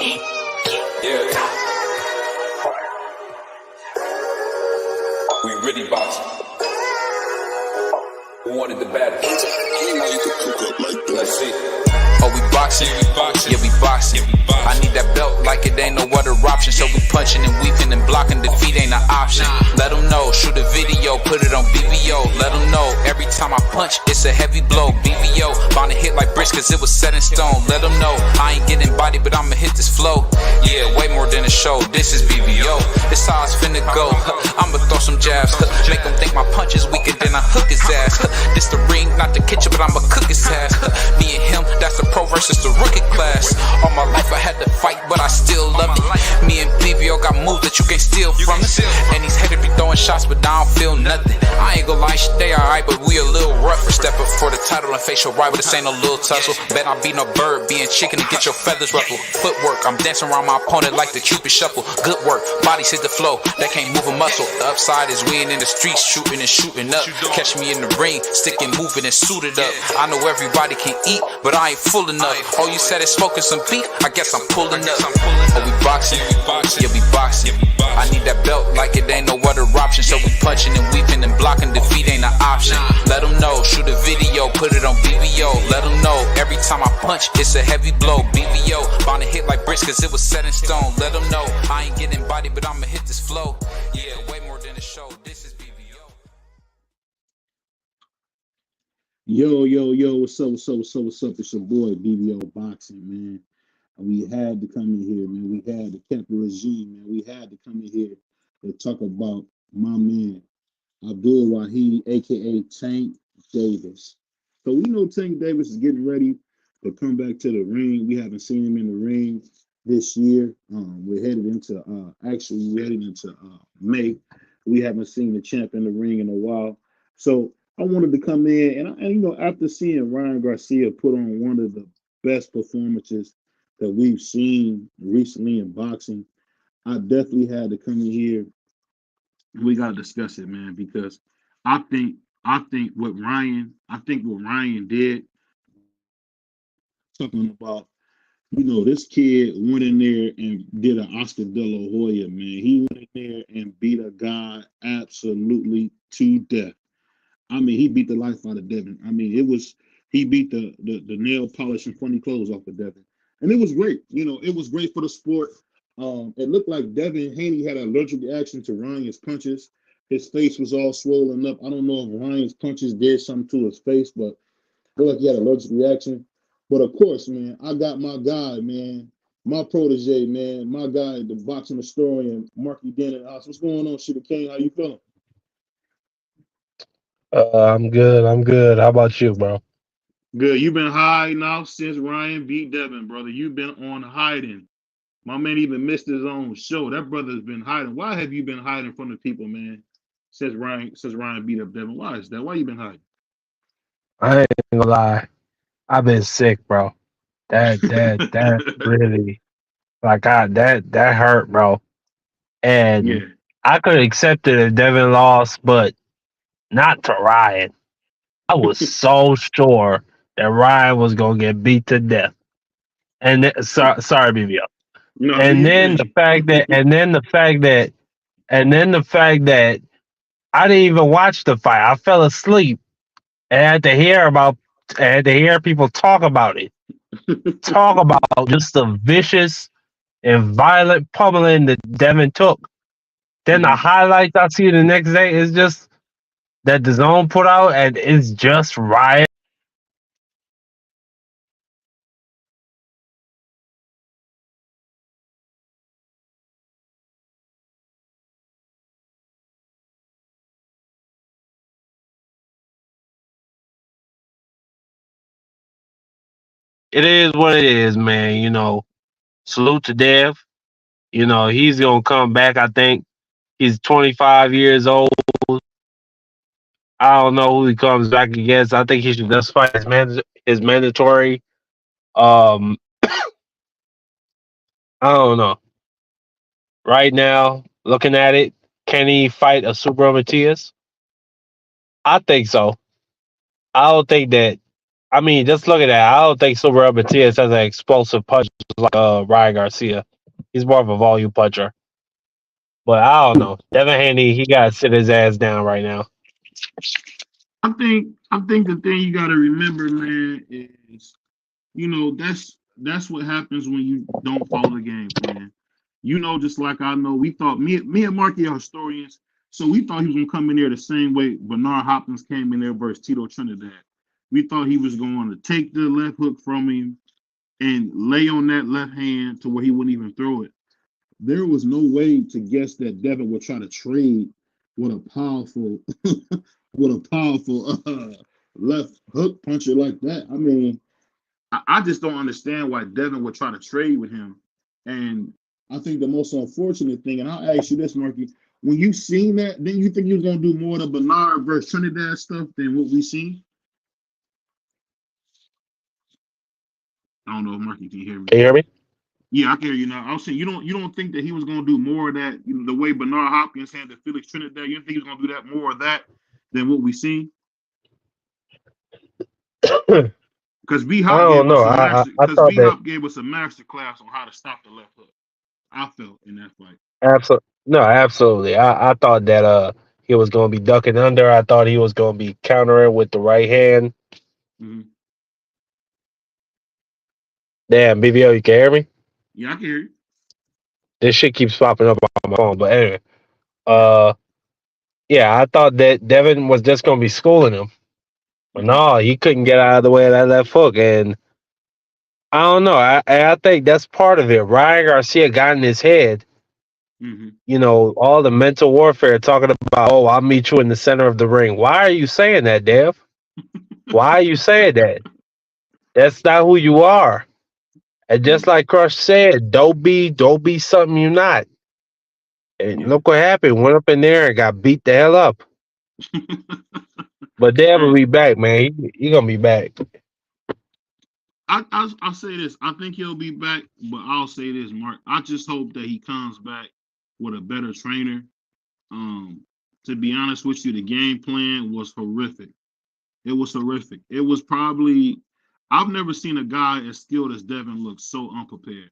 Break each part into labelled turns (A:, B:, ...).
A: Yeah. We really boxing. We wanted the battle. Let's see. Oh, we boxing? Yeah, we boxing. I need that belt like it ain't no other option. So we punching and weaving and blocking. Defeat ain't an option. Let them know. Shoot a video, put it on BVO. Let them know. Every time I punch, it's a heavy blow. BVO, bound to hit like bricks cause it was set in stone. Let them know. I ain't getting body, but I'ma hit this flow. Yeah, way more than a show. This is BVO. This how it's finna go. I'ma throw some jabs. Make them think my punch is weaker than I hook his ass. This the ring, not the kitchen, but I'ma cook his ass. Me and him, that's the pro versus the rookie class. All my life I had to fight, but I still love it. Me and BVO got moves that you can't steal from us. And these haters be throwing shots, but I don't feel nothing. I ain't gonna lie, they alright, but we a little rougher. Step up for the title and face your rival, this ain't no little tussle. Bet I be no bird, being chicken to get your feathers ruffled. Footwork, I'm dancing around my opponent like the Cupid shuffle. Good work, bodies hit the flow, that can't move a muscle. The upside is we ain't in the streets, shooting and shooting up. Catch me in the ring, sticking, moving and suited up. I know everybody can eat, but I ain't full enough. Oh, you said it's smoking some beef? I guess I'm pulling up. Oh, we boxing? Yeah, we boxing. I need that belt like it ain't no other option. So we punching and weaving and blocking. Defeat ain't an option. Let them know. Shoot a video, put it on BVO. Let them know. Every time I punch, it's a heavy blow. BVO, bound to hit like bricks cause it was set in stone. Let them know. I ain't getting body, but I'ma hit this flow. Yeah, way more than a show. This is BVO.
B: Yo, what's up? It's your boy, BVO Boxing, man. And we had to come in here, man. We had to keep the regime, man. We had to come in here to talk about my man, Abdul Wahid, aka Tank Davis. So we know Tank Davis is getting ready to come back to the ring. We haven't seen him in the ring this year. We're headed into May. We haven't seen the champ in the ring in a while. So I wanted to come in and after seeing Ryan Garcia put on one of the best performances that we've seen recently in boxing, I definitely had to come in here. We gotta discuss it, man, because I think what Ryan did, talking about, this kid went in there and did an Oscar De La Hoya, man. He went in there and beat a guy absolutely to death. I mean, he beat the life out of Devin. I mean, he beat the nail polish and funny clothes off of Devin. And it was great. It was great for the sport. It looked like Devin Haney had an allergic reaction to Ryan's punches. His face was all swollen up. I don't know if Ryan's punches did something to his face, but it looked like he had an allergic reaction. But of course, man, I got my guy, man, my protege, man, my guy, the boxing historian, Marky Denton. What's going on, Sugar King? How you feeling?
C: I'm good. How about you, bro?
B: Good. You've been hiding now since Ryan beat Devin, brother. You've been on hiding. My man even missed his own show. That brother's been hiding. Why have you been hiding from the people, man? Since Ryan beat up Devin. Why is that? Why you been hiding?
C: I ain't gonna lie. I've been sick, bro. That really, that hurt, bro. And
B: Yeah.
C: I could accept it if Devin lost, but not to Ryan. I was so sure that Ryan was gonna get beat to death. And sorry, BBO.
B: No,
C: And then the fact that I didn't even watch the fight. I fell asleep and had to hear people talk about it. Talk about just the vicious and violent pummeling that Devin took. Then the highlights I see the next day is just that the zone put out, and it's just Ryan. It is what it is, man. Salute to Dev. He's gonna come back. I think he's 25 years old. I don't know who he comes back against. I think he should just fight his mandatory. I don't know. Right now, looking at it, can he fight a Super Matias? I think so. I don't think that I mean, just look at that. I don't think Super Matias has an explosive punch like Ryan Garcia. He's more of a volume puncher. But I don't know. Devin Haney, he got to sit his ass down right now.
B: I think the thing you got to remember, man, is that's what happens when you don't follow the game plan. Just like I know, we thought me and Marky are historians, so we thought he was gonna come in there the same way Bernard Hopkins came in there versus Tito Trinidad. We thought he was going to take the left hook from him and lay on that left hand to where he wouldn't even throw it. There was no way to guess that Devin would try to trade with a powerful, with a powerful left hook puncher like that. I mean, I just don't understand why Devin would try to trade with him. And I think the most unfortunate thing, and I'll ask you this, Marky, when you seen that, then you think he was gonna do more of the Bernard versus Trinidad stuff than what we seen? I don't know if Marky can hear me.
C: Can you hear me?
B: Yeah, I can hear you now. I was saying you don't think that he was gonna do more of that, the way Bernard Hopkins handled Felix Trinidad. You don't think he was gonna do that more of that than what we seen? Because B
C: I
B: Hop
C: don't
B: gave
C: know.
B: us a master.
C: I
B: Because
C: thought
B: B
C: that
B: Hop gave us a master class on how to stop the left hook. I felt in that fight.
C: absolutely no, absolutely. I thought that he was going to be ducking under. I thought he was going to be countering with the right hand.
B: Mm-hmm.
C: Damn, BVO, you can hear me?
B: Yeah, I can hear you.
C: This shit keeps popping up on my phone. But anyway,
B: Yeah.
C: uh, yeah, I thought that Devin was just going to be schooling him. But
B: Mm-hmm.
C: no, he couldn't get out of the way of that left hook. And I don't know. I think that's part of it. Ryan Garcia got in his head,
B: Mm-hmm.
C: all the mental warfare talking about, oh, I'll meet you in the center of the ring. Why are you saying that, Dev? Why are you saying that? That's not who you are. And just
B: Yeah.
C: like Crush said, don't be something you're not. And
B: Yeah.
C: look what happened. Went up in there and got beat the hell up. But Dev will
B: Hey,
C: be back, man. He gonna be back.
B: I'll say this. I think he'll be back, but I'll say this, Mark. I just hope that he comes back with a better trainer. Um, to be honest with you, the game plan was horrific. It was horrific. It was probably I've never seen a guy as skilled as Devin look so unprepared.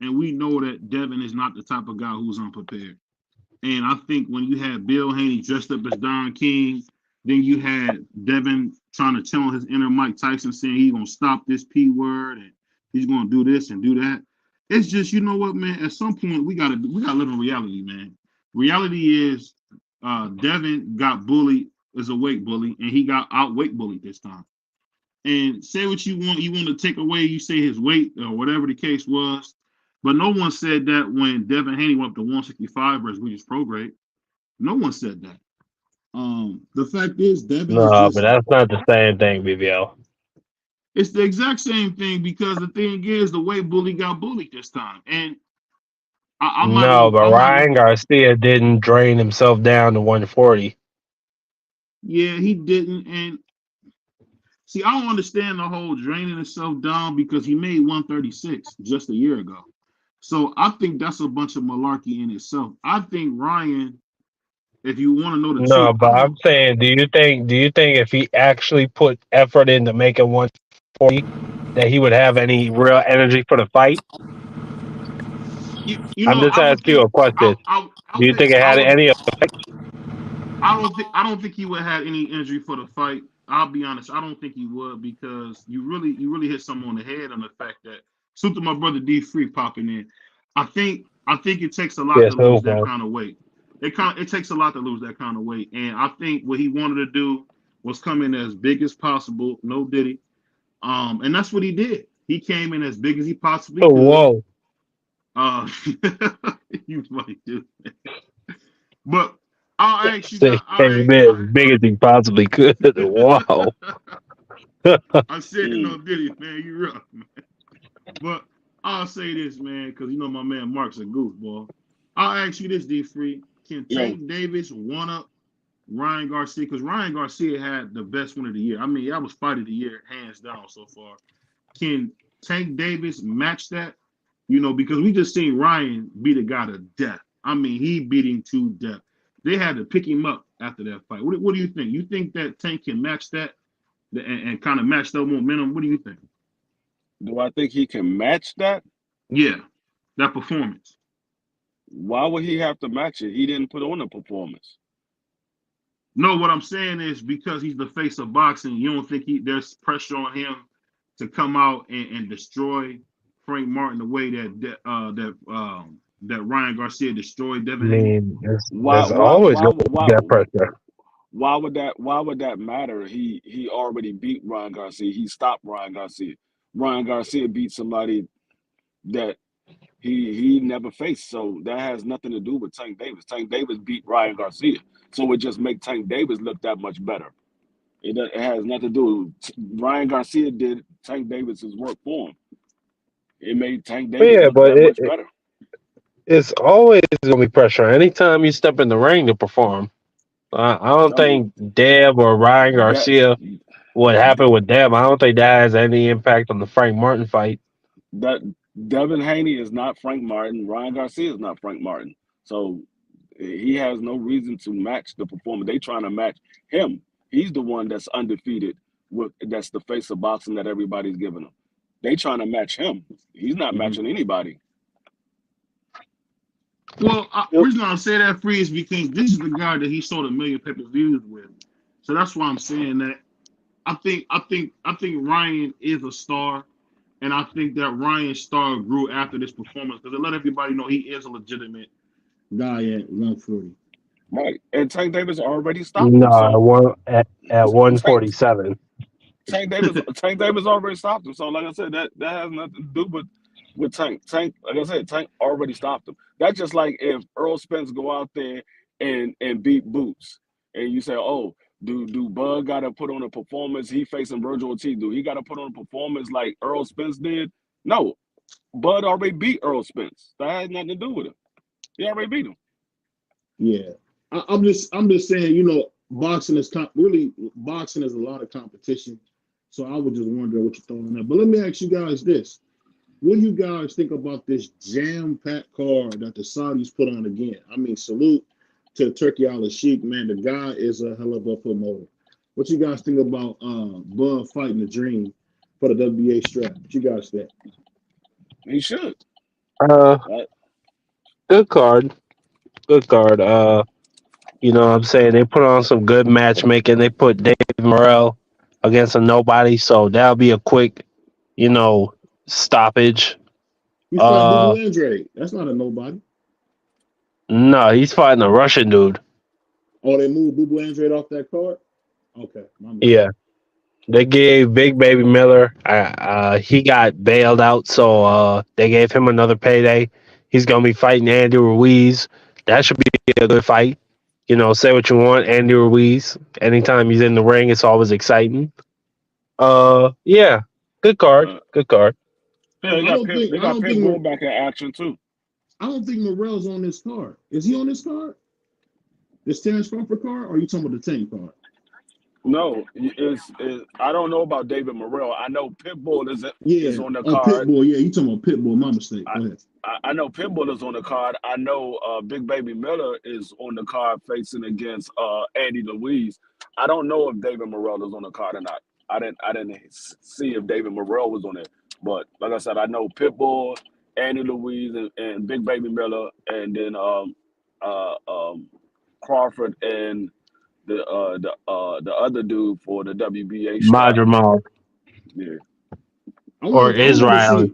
B: And we know that Devin is not the type of guy who's unprepared. And I think when you had Bill Haney dressed up as Don King, then you had Devin trying to channel his inner Mike Tyson saying he's gonna stop this P word and he's gonna do this and do that. It's just, you know what, man, at some point we gotta live in reality, man. Reality is Devin got bullied as a weight bully and he got outweight bullied this time. And say what you want to take away, you say his weight or whatever the case was. But no one said that when Devin Haney went up to 165 versus Regis Prograde. No one said that. The fact is, Devin is
C: No, but
B: just,
C: that's not the same thing, BVL.
B: it's the exact same thing because the thing is, the way Bully got bullied this time. And I'm not
C: No,
B: going,
C: but
B: I'm not going,
C: Ryan Garcia didn't drain himself down to 140.
B: yeah, he didn't. And see, I don't understand the whole draining himself down because he made 136 just a year ago. So I think that's a bunch of malarkey in itself. I think Ryan, if you want to know the truth,
C: No, but I'm saying, do you think if he actually put effort into making 140, that he would have any real energy for the fight? I'm just
B: I would
C: asking you
B: think
C: a question.
B: I
C: Do you
B: would
C: think it
B: I
C: had
B: would
C: any
B: I don't think he would have any injury for the fight. I'll be honest, I don't think he would because you really hit someone on the head on the fact that salute to my brother D Free popping in. I think it takes a lot
C: yes,
B: to
C: no,
B: lose that kind of weight. It takes a lot to lose that kind of weight. And I think what he wanted to do was come in as big as possible, no diddy. And that's what he did. He came in as big as he possibly could.
C: whoa.
B: Uh you funny dude. But I'll ask you
C: Say
B: guys.
C: came in as big as he possibly could. Wow.
B: I said no diddy, man. You rough, man. But I'll say this, man, because you know my man Mark's a goofball. I'll ask you this, D Free. Can
D: Yo,
B: Tank Davis one up Ryan Garcia? Because Ryan Garcia had the best one of the year. I mean, that was fight of the year, hands down so far. Can Tank Davis match that? Because we just seen Ryan beat a guy to death. I mean, he beat him to death. They had to pick him up after that fight. What do you think? You think that Tank can match that? and kind of match that momentum? What do you think?
D: Do I think he can match that?
B: Yeah, that performance.
D: Why would he have to match it? He didn't put on a performance.
B: No, what I'm saying is because he's the face of boxing, you don't think there's pressure on him to come out and destroy Frank Martin the way that Ryan Garcia destroyed
C: I
B: Devin Haney?
C: mean,
D: Why
C: there's
D: why
C: always
D: why
C: going to be
D: why
C: that pressure.
D: why would that matter? He already beat Ryan Garcia. He stopped Ryan Garcia. Ryan Garcia beat somebody that he never faced. So that has nothing to do with Tank Davis. Tank Davis beat Ryan Garcia. So it just makes Tank Davis look that much better. It has nothing to do. Ryan Garcia did Tank Davis's work for him. It made Tank Davis
C: Yeah,
D: look
C: but
D: that much better.
C: it's always going to be pressure. Anytime you step in the ring to perform, I don't
D: Some
C: think Deb or Ryan
D: that
C: Garcia, what happened with Deb, I don't think that has any impact on the Frank Martin fight.
D: that Devin Haney is not Frank Martin. Ryan Garcia is not Frank Martin. So he has no reason to match the performance. They trying to match him. He's the one that's undefeated. That's the face of boxing that everybody's giving him. They trying to match him. He's not
B: Mhm.
D: matching anybody.
B: Well, the reason I'm saying that, Free, is because this is the guy that he sold 1 million pay-per-views with. So that's why I'm saying that. I think Ryan is a star, and I think that Ryan's star grew after this performance because it let everybody know he is a legitimate guy at 140.
D: Right. And Tank Davis already stopped
C: No,
D: him. So
C: at
D: Tank
C: 147.
D: Tank Davis already stopped him. So like I said, that has nothing to do with Tank. Like I said, Tank already stopped him. That's just like if Earl Spence go out there and beat Boots, and you say, oh, do Bud got to put on a performance? He facing Virgil Ortiz. Do he got to put on a performance like Earl Spence did? No, Bud already beat Earl Spence. That has nothing to do with it. He already beat him.
B: Yeah, I'm just saying, boxing is boxing is a lot of competition. So I was just wondering what you thought on that. But let me ask you guys this: what do you guys think about this jam-packed card that the Saudis put on again? I mean, salute to Turkey Al-Sheikh, man. The guy is a hell of a promoter. What you guys think about Bud fighting the Dream for the WBA strap? What you guys think?
D: He should.
C: Good card. Good card. You know what I'm saying? They put on some good matchmaking. They put Dave Morrell against a nobody, so that'll be a quick, stoppage.
B: He's fighting Bubu Andre. That's not a nobody.
C: No, he's fighting a Russian dude.
B: Oh, they moved Bubu Andre off that card? Okay.
C: Yeah. They gave Big Baby Miller, he got bailed out, so they gave him another payday. He's going to be fighting Andy Ruiz. That should be a good fight. Say what you want, Andy Ruiz. Anytime he's in the ring, it's always exciting. Yeah, good card. Good card.
D: Yeah, they got Pitbull back in action too.
B: I don't think Morrell's on this card. Is he on this card? This Terrence Crawford card, or are you talking about the Tank card?
D: No, I don't know about David Morrell. I know Pitbull is on the card.
B: Pitbull, yeah, you talking about Pitbull? My mistake. Go ahead.
D: I know Pitbull is on the card. I know Big Baby Miller is on the card facing against Andy Ruiz. I don't know if David Morrell is on the card or not. I didn't see if David Morrell was on it. But like I said, I know Pitbull, Andy Ruiz, and Big Baby Miller, and then Crawford and the other dude for the WBA strap.
C: Madrimov.
D: Yeah.
C: Or Israel.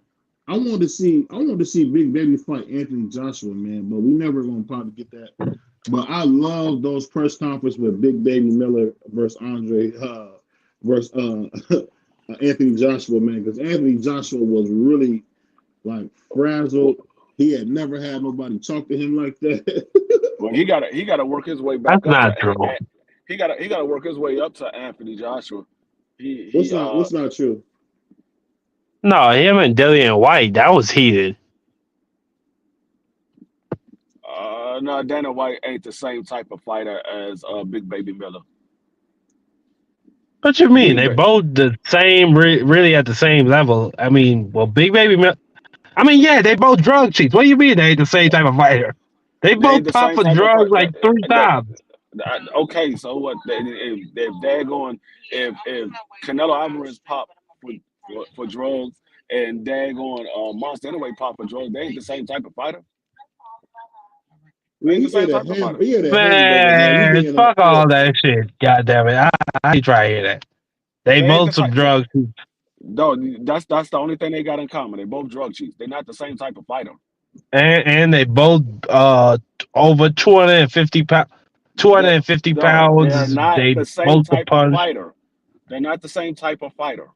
B: I wanted to see Big Baby fight Anthony Joshua, man, but we never gonna probably get that. But I love those press conferences with Big Baby Miller versus Andre versus Anthony Joshua, man, because Anthony Joshua was really like frazzled. He had never had nobody talk to him like that.
D: Well, he gotta work his way back.
C: That's not true.
D: He gotta work his way up to Anthony Joshua.
B: What's not true?
C: No, him and Dillian White, that was heated.
D: No, Dana White ain't the same type of fighter as Big Baby Miller.
C: What you mean? They both the same, really at the same level. I mean, well, Big Baby Miller. I mean, yeah, they both drug cheats. What do you mean they ain't the same type of fighter? They both popped for drugs like 3 times.
D: Okay, so what? If they're going, if Canelo Alvarez pop for drugs and they're going Monster anyway pop for drugs, they ain't the same type of fighter. They
B: Well,
D: ain't the same type of fighter.
B: he had a hamburger, man. You
C: Man,
B: bringing up
C: fuck all that shit. God damn it. I ain't try to hear that. They
D: They ain't
C: both
D: the
C: some
D: type.
C: drugs.
D: No, that's the only thing they got in common. They both drug cheats. They're not the same type of fighter.
C: And they both over 250 pounds.
D: That
C: 250
D: no, they're
C: pounds.
D: not
C: They
D: the same
C: both the
D: type of
C: punch.
D: fighter. They're not the same type of fighter.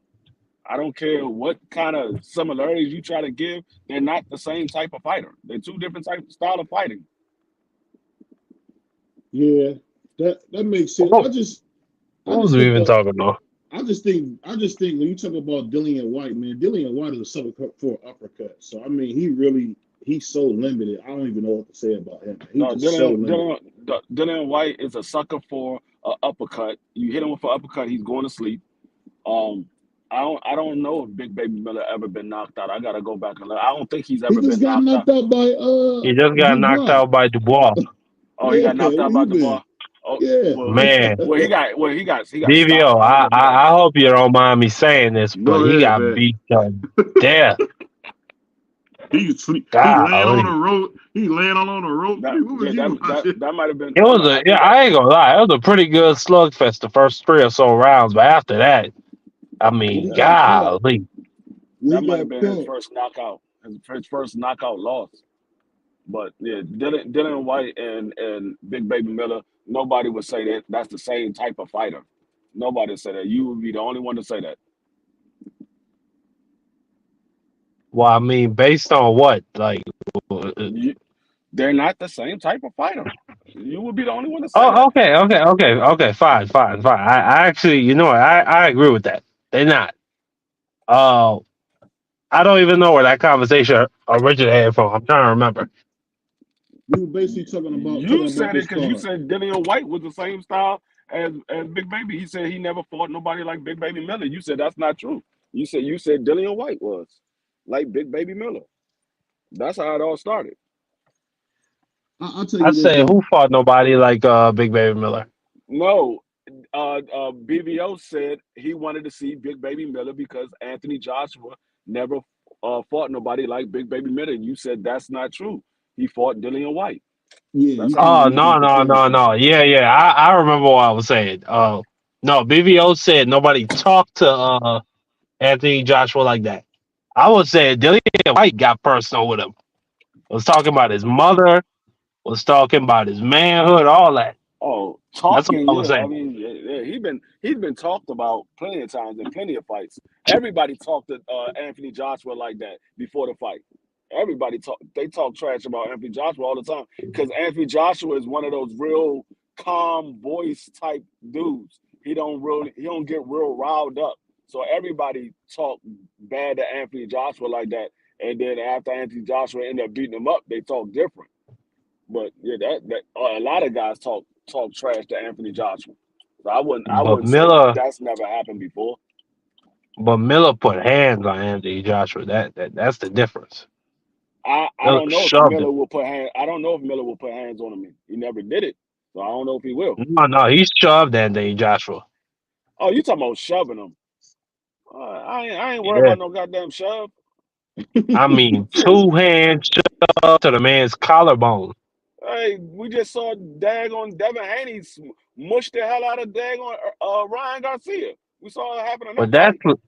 D: I don't care what kind of similarities you try to give. They're not the same type of fighter. They're two different types of style of fighting.
B: Yeah, that makes sense.
C: What,
B: I
C: what was
B: just
C: we
B: think
C: even talking about?
B: I just think when you talk about Dillian White, man, Dillian White is a sucker for an uppercut. So I mean, he's so limited. I don't even know what to say about him. He's
D: No,
B: just so limited.
D: Dylan White is a sucker for an uppercut. You hit him with an uppercut, he's going to sleep. Um, I don't know if Big Baby Miller ever been knocked out. I gotta go back and look. I don't think he's
B: He
D: ever
B: just
D: been
B: got
D: knocked out.
B: knocked out by
C: He just got knocked
B: Dubois.
C: out by Dubois.
D: Oh, he
B: Yeah,
D: got knocked
B: where
D: out by
B: you
D: Dubois.
B: been?
D: Oh,
B: Yeah.
C: Man,
D: he got stopped.
C: DVO,
D: He never put a
C: I hope you don't mind me saying this, but
B: Go
C: he
B: ahead,
C: got
B: man.
C: beat to death.
B: He laying on the
C: Golly.
B: rope. He laying on the rope.
D: that.
B: What was
D: Yeah,
B: you watching?
D: that might have been.
C: It was a,
D: I
C: yeah,
D: think that.
C: I ain't gonna lie, it was a pretty good slugfest the first 3 or so rounds, but after that, I
B: When
C: mean,
B: he got caught.
C: golly.
B: When
D: That
B: he
D: might have
B: got
D: been
B: caught.
D: his first knockout loss. But yeah, Dylan White and Big Baby Miller, nobody would say that that's the same type of fighter. Nobody would say that. You would be the only one to say that.
C: Well, I mean, based on what? Like,
D: You, they're not the same type of fighter. You would be the only one to say
C: oh,
D: that.
C: okay, fine. I actually, you know what? I agree with that. They're not. Uh, I don't even know where that conversation originated from. I'm trying to remember.
B: We were basically talking
D: You
B: about
D: said it
B: this
D: because you
B: card.
D: said Dillian White was the same style as Big Baby. He said he never fought nobody like Big Baby Miller. You said that's not true. You said Dillian White was like Big Baby Miller. That's how it all started.
B: I'll tell
C: I
B: you this
C: said,
B: though.
C: who fought nobody like Big Baby Miller?
D: No, BVO said he wanted to see Big Baby Miller because Anthony Joshua never fought nobody like Big Baby Miller. You said that's not true. He fought Dillian White.
B: Yeah,
D: That's
B: he
D: how.
C: Oh,
B: he
C: no,
B: fought the
C: no,
B: same
C: no,
B: fight.
C: no. Yeah. I remember what I was saying. No, BVO said nobody talked to Anthony Joshua like that. I was saying Dillian White got personal with him. Was talking about his mother, was talking about his manhood, all that.
D: Oh,
C: That's what
D: talking,
C: I was
D: yeah. I
C: saying.
D: mean, yeah, he's been talked about plenty of times in plenty of fights. Everybody talked to Anthony Joshua like that before the fight. They talk trash about Anthony Joshua all the time because Anthony Joshua is one of those real calm voice type dudes. He don't get real riled up. So everybody talk bad to Anthony Joshua like that. And then after Anthony Joshua ended up beating him up, they talk different. But yeah, that a lot of guys talk trash to Anthony Joshua. So I
C: But
D: wouldn't say
C: Miller,
D: that's never happened before.
C: but Miller put hands on Anthony Joshua. That's the difference.
D: I
C: Miller
D: don't know if
C: shoved
D: Miller
C: him.
D: will put hand. I don't know if Miller will put hands on him. He never did it, so I don't know if he will.
C: No, he shoved Anthony Joshua.
D: Oh, you talking about shoving him? I ain't worried
C: Yeah.
D: about no goddamn shove.
C: I mean,
D: Shit.
C: 2 hands shoved to the man's collarbone.
D: Hey, we just saw daggone Devin Haney mush the hell out of daggone Ryan Garcia. We saw it happen in
C: But
D: that
C: that's
D: fight.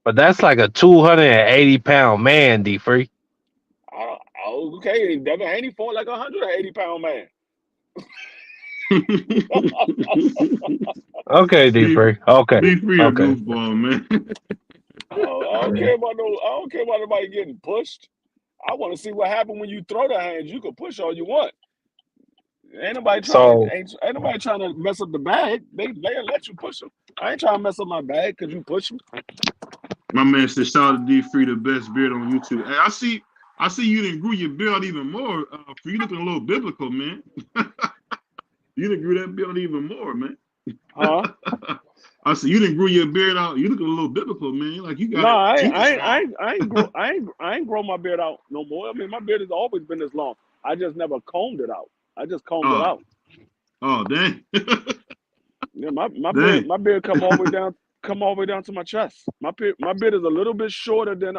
C: but that's like a 280-pound man, D free.
D: Okay, Devin Haney fought like 180-pound man.
C: Okay, D
B: be
C: free. Okay.
B: be free a
C: Okay.
B: goofball, man.
D: I don't care about no. I don't care about nobody getting pushed. I want to see what happens when you throw the hands. You can push all you want.
C: So
D: Ain't nobody trying to mess up the bag. They let you push them. I ain't trying to mess up my bag because you push them.
B: My man said, "Shout out to D3, the best beard on YouTube." Hey, I see you didn't grew your beard even more. For you looking a little biblical, man. You didn't grew that beard even more, man.
D: Huh?
B: I said you didn't grow your beard out. You looking a little biblical, man. Like you
D: No,
B: got it super strong.
D: I ain't grow my beard out no more. I mean, my beard has always been this long. I just never combed it out. I just combed it
B: Oh,
D: out.
B: Oh, dang.
D: Yeah, my
B: Dang.
D: beard come all the way down to my chest. My beard is a little bit shorter than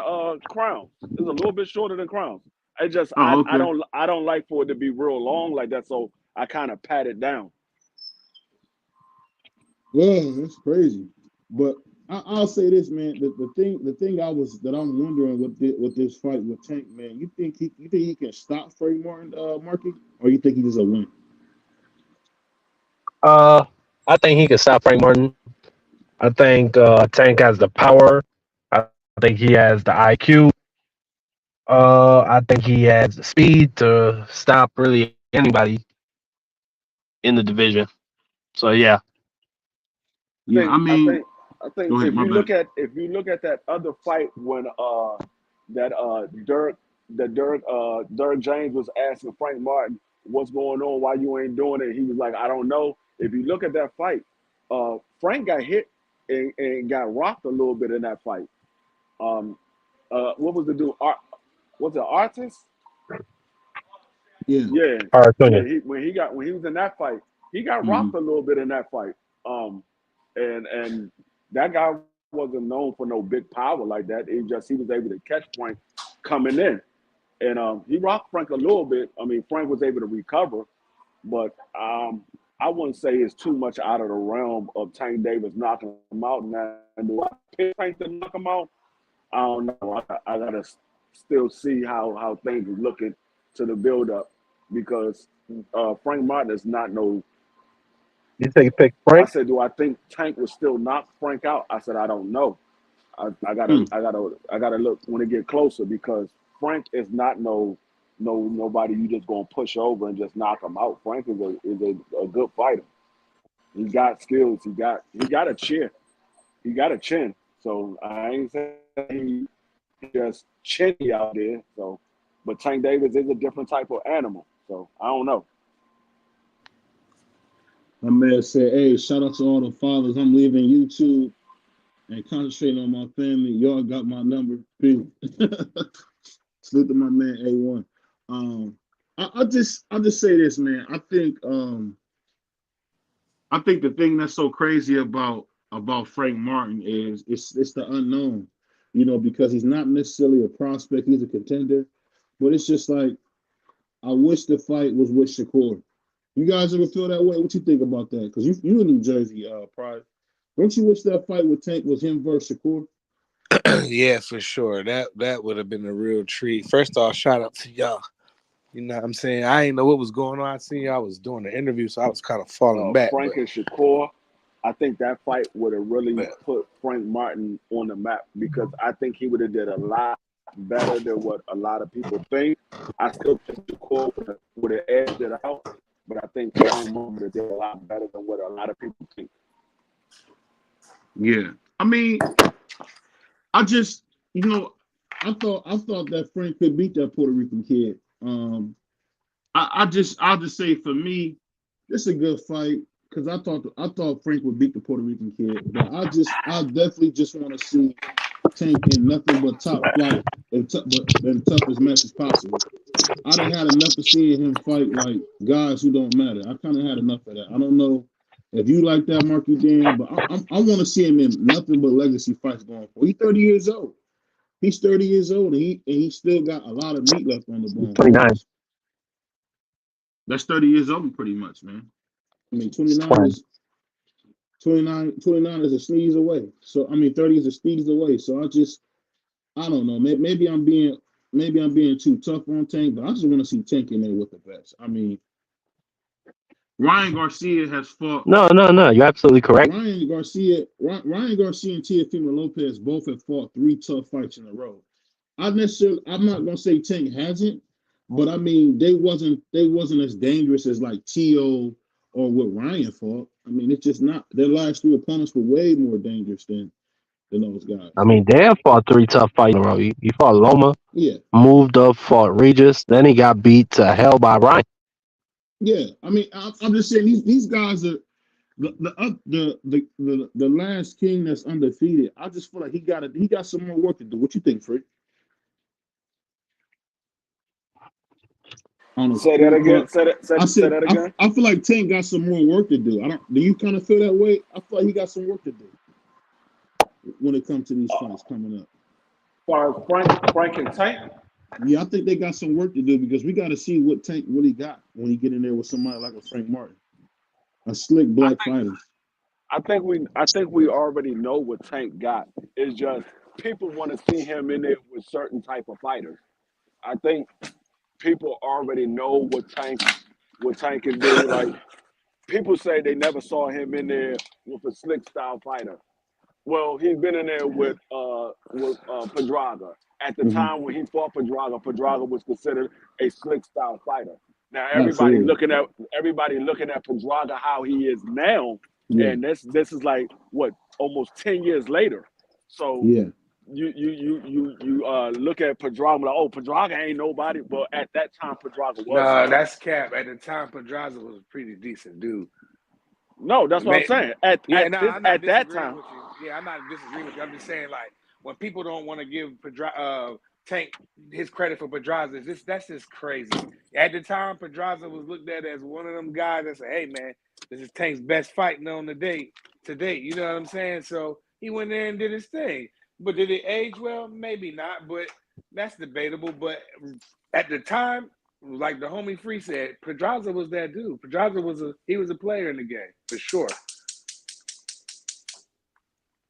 D: Crown. It's a little bit shorter than Crown. I just
B: Oh, okay.
D: I don't like for it to be real long like that, so I kind of pat it down.
B: Yeah, that's crazy. But I'll say this, man. The thing I'm wondering with this fight with Tank, man. You think he can stop Frank Martin, Marky, or you think he just a win?
C: Uh, I think he can stop Frank Martin. I think Tank has the power. I think he has the IQ. I think he has the speed to stop really anybody in the division. So yeah,
B: Yeah, I
D: I
B: mean,
D: think I think
B: go ahead. My bad.
D: if you look at that other fight when that Dirk James was asking Frank Martin what's going on, why you ain't doing it, he was like, I don't know. If you look at that fight, Frank got hit and got rocked a little bit in that fight. Um, what was the dude? Was it Artist?
B: Yeah.
D: Yeah,
C: hard
D: yeah.
C: opinion.
D: When he was in that fight, he got
B: Hmm.
D: rocked a little bit in that fight. And that guy wasn't known for no big power like that. It just he was able to catch Frank coming in, and he rocked Frank a little bit. I mean, Frank was able to recover, but I wouldn't say it's too much out of the realm of Tank Davis knocking him out. Now, do I pick Tank to knock him out? I don't know. I gotta still see how things are looking to the build up because Frank Martin is not no.
C: You say you pick
D: I
C: Frank?
D: said, do I think Tank would still knock Frank out? I said, I don't know.
B: Hmm.
D: I gotta look when it get closer because Frank is not nobody you just gonna push over and just knock him out. Frank is a good fighter. He got skills. He got a chin. He got a chin. So I ain't saying he just chinny out there. So, but Tank Davis is a different type of animal. So I don't know.
B: My man said, "Hey, shout out to all the fathers. I'm leaving YouTube and concentrating on my family. Y'all got my number. Peace." Salute to my man A1. Um, I just say this, man. I think the thing that's so crazy about Frank Martin is it's the unknown, because he's not necessarily a prospect. He's a contender, but it's just like I wish the fight was with Shakur. You guys ever feel that way? What you think about that? Because you in New Jersey, Pride. Don't you wish that fight with Tank was him versus Shakur?
E: Yeah, for sure. That would have been a real treat. First off, shout out to y'all. You know what I'm saying? I didn't know what was going on. I seen y'all was doing the interview, so I was kind of falling back.
D: Frank and Shakur, I think that fight would have really
E: But
D: put Frank Martin on the map because I think he would have did a lot better than what a lot of people think. I still think Shakur would have edged it out, but I think Frank Martin would have did a lot better than what a lot of people think.
B: Yeah. I mean, I just, I thought that Frank could beat that Puerto Rican kid. I'll just say for me, it's a good fight because I thought Frank would beat the Puerto Rican kid, but I definitely just want to see Tank in nothing but top flight but in the toughest matches possible. I done had enough of seeing him fight like guys who don't matter. I kind of had enough of that. I don't know if you like that, Marky Dan, but I want to see him in nothing but legacy fights going forward. He's 30 years old. He's 30 years old, and he still got a lot of meat left on the bone.
C: 29.
B: That's 30 years old, pretty much, man. I mean,
C: It's
B: 29
C: 20.
B: is 29 is a sneeze away. So I mean, 30 is a sneeze away. So I don't know. Maybe I'm being too tough on Tank, but I just want to see Tank in there with the best. I mean, Ryan Garcia has fought.
C: No. You're absolutely correct.
B: Ryan Garcia and Teofimo Lopez both have fought 3 tough fights in a row. I'm not gonna say Tank hasn't, but I mean they wasn't as dangerous as like Teo or what Ryan fought. I mean, it's just not their last 3 opponents were way more dangerous than those guys.
C: I mean, Dan fought 3 tough fights in a row. He fought Loma,
B: Yeah,
C: moved up, fought Regis, then he got beat to hell by Ryan.
B: yeah. I mean, I'm just saying these guys are the last king that's undefeated. I just feel like he got some more work to do. What you think, Freak? on a
D: Say that
B: core
D: again.
B: part. I
D: Say
B: said
D: that again.
B: I feel like Tank got some more work to do. Do you kind of feel that way? I feel like he got some work to do when it comes to these fights coming up.
D: As far as Frank and Tank.
B: Yeah, I think they got some work to do because we got to see what Tank really got when he get in there with somebody like a Frank Martin, a slick black fighter.
D: I think we already know what Tank got. It's just people want to see him in there with certain type of fighters. I think people already know what Tank can do. Like people say they never saw him in there with a slick style fighter. Well, he's been in there with Pedraza. At the
B: Mhm.
D: time when he fought Pedraza was considered a slick style fighter. Now everybody
B: Absolutely.
D: looking at Pedraza how he is now,
B: Yeah.
D: and this is like what almost 10 years later. So
B: Yeah.
D: you look at Pedraza like, oh, Pedraza ain't nobody, but at that time Pedraza was
E: No,
D: somebody.
E: that's cap. At the time, Pedraza was a pretty decent dude.
D: No, that's what I'm saying. At
E: I'm not
D: that
E: disagreeing
D: time.
E: with you. Yeah, I'm not disagreeing with you. I'm just saying, like, when people don't want to give Tank his credit for Pedraza, that's just crazy. At the time, Pedraza was looked at as one of them guys that said, "Hey, man, this is Tank's best fight known to date. You know what I'm saying?" So he went there and did his thing. But did it age well? Maybe not. But that's debatable. But at the time, like the homie Free said, Pedraza was that dude. Pedraza was a player in the game for sure.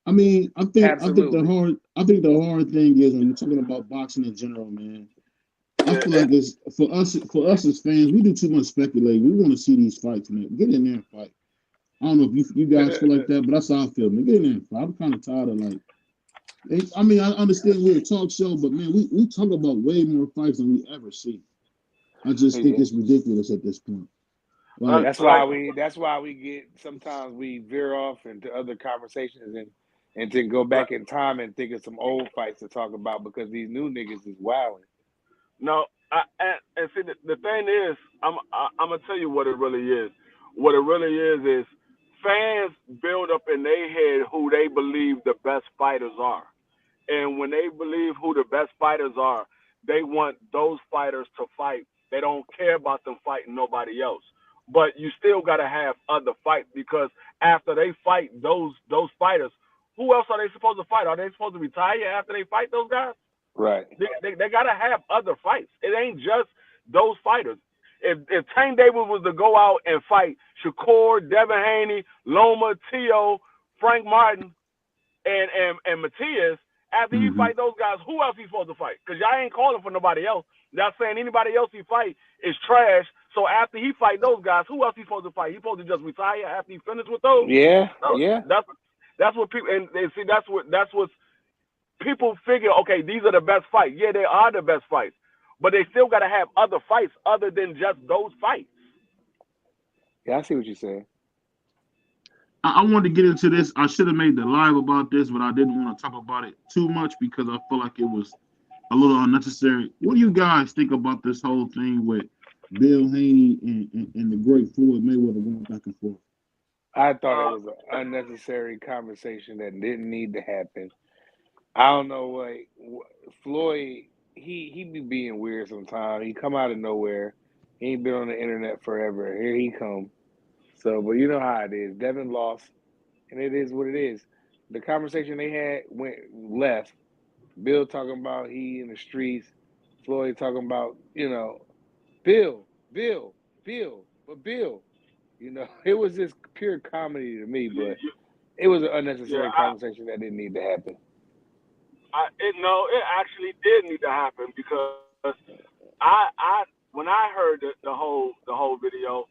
B: I mean, I think
E: Absolutely.
B: the hard thing is when you're talking about boxing in general, man. I feel like it's for us as fans, we do too much speculating. We want to see these fights, man. Get in there and fight. I don't know if you guys feel like that, but that's how I feel, man. Get in there and fight. I'm kind of tired of like. I mean, I understand we're a talk show, but man, we talk about way more fights than we ever see. I just think it's ridiculous at this point. Like,
E: that's why we get sometimes we veer off into other conversations and to go back in time and think of some old fights to talk about because these new niggas is wilding.
D: No, and see the thing is, I'm gonna tell you what it really is. What it really is fans build up in their head who they believe the best fighters are, and when they believe who the best fighters are, they want those fighters to fight. They don't care about them fighting nobody else. But you still gotta have other fights because after they fight those fighters, who else are they supposed to fight? Are they supposed to retire after they fight those guys?
E: Right.
D: They gotta have other fights. It ain't just those fighters. If Tank Davis was to go out and fight Shakur, Devin Haney, Loma, Tio, Frank Martin, and Matias, after he fight those guys, who else he supposed to fight? Because y'all ain't calling for nobody else. Y'all saying anybody else he fight is trash. So after he fight those guys, who else he supposed to fight? He supposed to just retire after he finished with those?
E: Yeah,
D: No,
E: yeah.
D: That's what people and see. That's what people figure. Okay, these are the best fights. Yeah, they are the best fights, but they still got to have other fights other than just those fights.
E: Yeah, I see what you're saying.
B: I wanted to get into this. I should have made the live about this, but I didn't want to talk about it too much because I feel like it was a little unnecessary. What do you guys think about this whole thing with Bill Haney and the great Floyd Mayweather going back and forth?
E: I thought it was an unnecessary conversation that didn't need to happen. I don't know what Floyd. He be being weird sometimes. He come out of nowhere. He ain't been on the internet forever. Here he come. So, but you know how it is. Devin lost, and it is what it is. The conversation they had went left. Bill talking about he in the streets. Floyd talking about Bill. But Bill. It was just pure comedy to me, but it was an unnecessary conversation that didn't need to happen.
D: It actually did need to happen because I when I heard the whole video,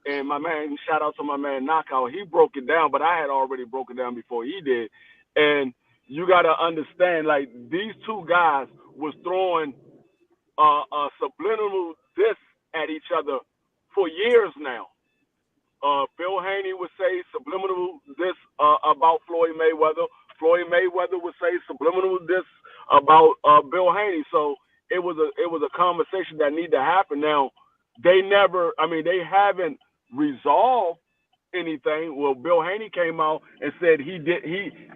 D: and my man, shout out to my man Knockout, he broke it down, but I had already broken down before he did, and you got to understand, like, these two guys was throwing a subliminal diss at each other for years now. Bill Haney would say subliminal this about Floyd Mayweather. Floyd Mayweather would say subliminal this about Bill Haney. So it was a conversation that needed to happen. Now they haven't resolved anything. Well, Bill Haney came out and said he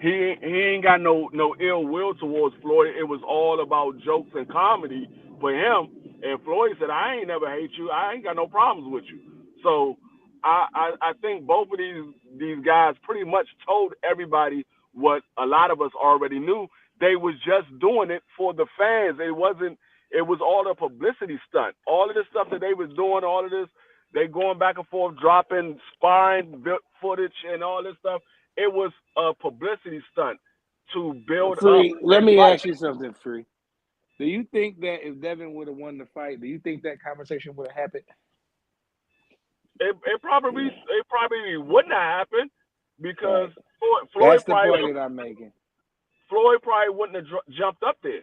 D: ain't got no ill will towards Floyd. It was all about jokes and comedy for him. And Floyd said, I ain't never hate you. I ain't got no problems with you. So I think both of these guys pretty much told everybody what a lot of us already knew. They was just doing it for the fans. It was all a publicity stunt. All of this stuff that they was doing, all of this, they going back and forth, dropping sparring footage and all this stuff. It was a publicity stunt to build
E: Free,
D: up.
E: let me ask you something, Free. Do you think that if Devin would have won the fight, do you think that conversation would have happened?
D: It probably wouldn't have happened because
E: Right.
D: Floyd
E: That's the point that I'm making.
D: Floyd probably wouldn't have jumped up there.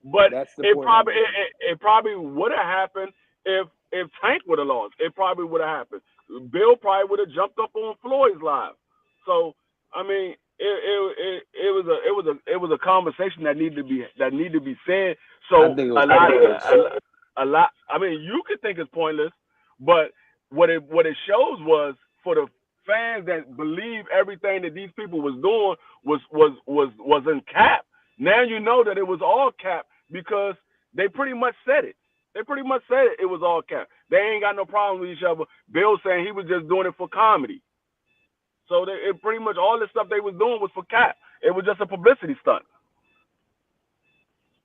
D: But
E: That's the
D: it
E: point
D: probably would have happened if Tank would have lost. It probably would have happened. Bill probably would have jumped up on Floyd's live. So I mean, it was a conversation that needed to be said. So
E: I think it was
D: a lot. I mean, you could think it's pointless, but what it shows was for the fans that believe everything that these people was doing was in cap. Now you know that it was all cap because they pretty much said it. They pretty much said it was all cap. They ain't got no problem with each other. Bill saying he was just doing it for comedy. So it pretty much all the stuff they was doing was for cap. It was just a publicity stunt.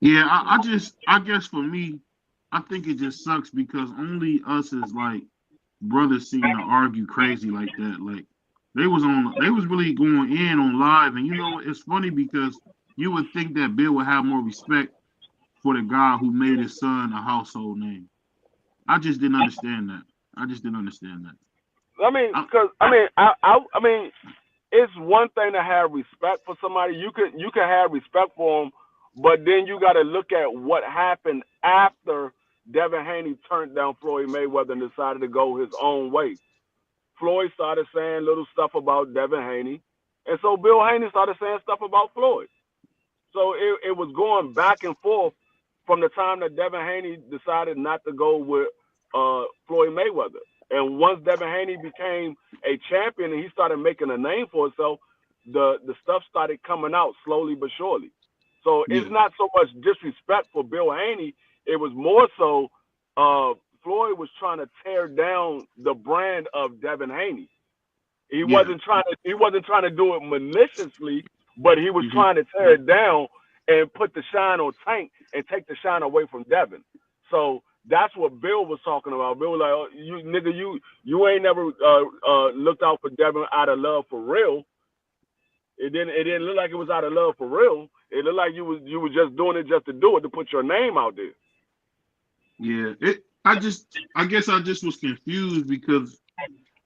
B: Yeah, I guess for me, I think it just sucks because only us as like brothers seem to argue crazy like that. Like they was really going in on live, and you know it's funny because you would think that Bill would have more respect for the guy who made his son a household name. I just didn't understand that.
D: I mean, it's one thing to have respect for somebody. You can have respect for them, but then you got to look at what happened after Devin Haney turned down Floyd Mayweather and decided to go his own way. Floyd started saying little stuff about Devin Haney, and so Bill Haney started saying stuff about Floyd. So it was going back and forth from the time that Devin Haney decided not to go with Floyd Mayweather. And once Devin Haney became a champion and he started making a name for himself, the stuff started coming out slowly but surely. So it's not so much disrespect for Bill Haney. It was more so Floyd was trying to tear down the brand of Devin Haney. He wasn't trying to do it maliciously, but he was trying to tear it down and put the shine on Tank and take the shine away from Devin. So that's what Bill was talking about. Bill was like, oh, you ain't never looked out for Devin out of love for real. It didn't look like it was out of love for real. It looked like you was just doing it just to do it, to put your name out there.
B: Yeah, I guess I just was confused because